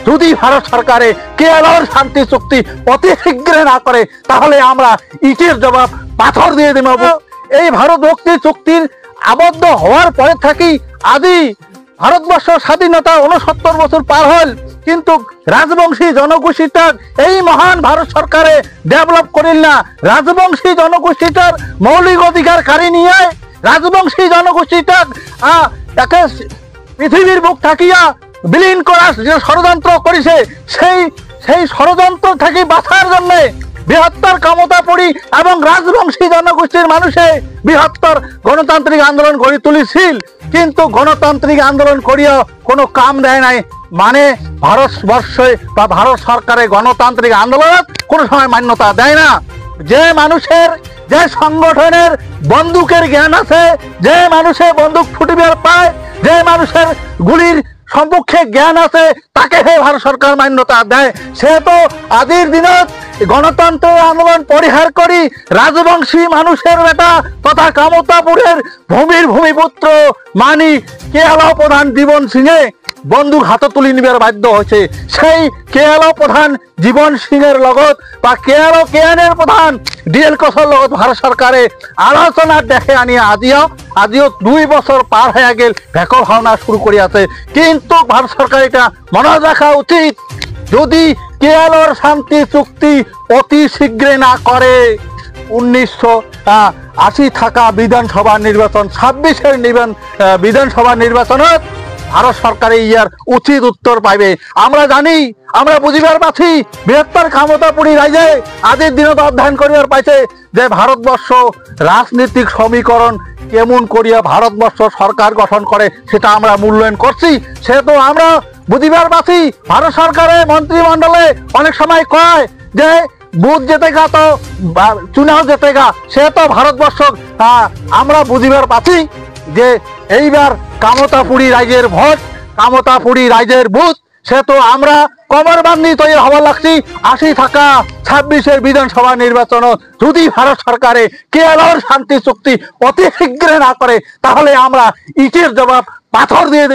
যদি ভারত সরকারে কেএলওর শান্তি চুক্তি অতি শীঘ্রে না করে তাহলে আমরা ইটের জবাব পাথর দিয়ে দেব। এই ভারত মুক্তি চুক্তির আবদ্ধ হওয়ার পরে থাকি আদি ভারতবর্ষ স্বাধীনতা 69 বছর পার হল, কিন্তু রাজবংশী জনগোষ্ঠীটার এই মহান ভারত সরকারে ডেভেলপ করিল না। রাজবংশী জনগোষ্ঠীটার মৌলিক অধিকার কারি নিয়ে রাজবংশী জনগোষ্ঠীটার তাকে পৃথিবীর বুক থাকিয়া বিলীন করার যে ষড়যন্ত্র করেছে সেই ষড়যন্ত্র থেকে বাঁচার জন্য বৃহত্তর কামতাপুরী এবং রাজবংশী জনগোষ্ঠীর মানুষে বৃহত্তর গণতান্ত্রিক আন্দোলন গড়ে তুলেছিল, কিন্তু গণতান্ত্রিক আন্দোলন করিয়া কোনো কাম দেয় নাই। মানে ভারতবর্ষে বা ভারত সরকারের গণতান্ত্রিক আন্দোলন কোনো সময় মান্যতা দেয় না। যে মানুষের যে সংগঠনের বন্দুকের জ্ঞান আছে, যে মানুষের বন্দুক ফুটিবার পায়, যে মানুষের গুলির সম্মুখে জ্ঞান আছে, তাকে হে ভারত সরকার মান্যতা দেয়। সে তো আদির দিনত গণতন্ত্র আন্দোলন পরিহার করি রাজবংশী মানুষের বেটা তথা কামতাপুরের ভূমিপুত্র মানি কেএলও প্রধান জীবন সিংহে বন্দুক হাতে তুলি নিবার বাধ্য হয়েছে। সেই কেএলও প্রধান জীবন সিংহের লগত বা কেএলও কেএনের প্রধান ডিএল কোসের লগত ভারত সরকারে আলোচনা দেখে আনিয়া আজিও 2 বছর পার হয়ে গেল, ভেকল ভাবনা শুরু করে আছে। কিন্তু ভারত সরকার এটা মনে রাখা উচিত, যদি কেএলওর শান্তি চুক্তি অতি শীঘ্রে না করে 1980 থাকা বিধানসভা নির্বাচন 26-এর বিধানসভা নির্বাচনত ভারত সরকারে ইয়ার উচিত উত্তর পাইবে। আমরা জানি, আমরা বুঝিবার পাচ্ছি বৃহত্তর ক্ষমতাপুরী রাজ্যে আদির দিনত অধ্যয়ন করিবার পাইছে যে ভারতবর্ষ রাজনৈতিক সমীকরণ কেমন করিয়া ভারতবর্ষ সরকার গঠন করে সেটা আমরা মূল্যায়ন করছি। সেহেতু আমরা বুঝিবার পাচ্ছি ভারত সরকারের মন্ত্রিমণ্ডলে অনেক সময় কয় যে বুথ জেতেগা তো চুনাও জেতেগা, সে তো ভারতবর্ষ আমরা বুঝিবার পাচ্ছি যে এইবার কামতাপুরী রাজ্যের ভোট, কামতাপুরী রাজ্যের বুথ, সে তো আমরা কমর বান্ধি তৈরি হওয়া লাগছি 80 থাকা 26-এর বিধানসভা নির্বাচন যদি ভারত সরকারে কেএলওর শান্তি চুক্তি অতি শীঘ্রে না করে তাহলে আমরা ইটের জবাব পাথর দিয়ে দেব।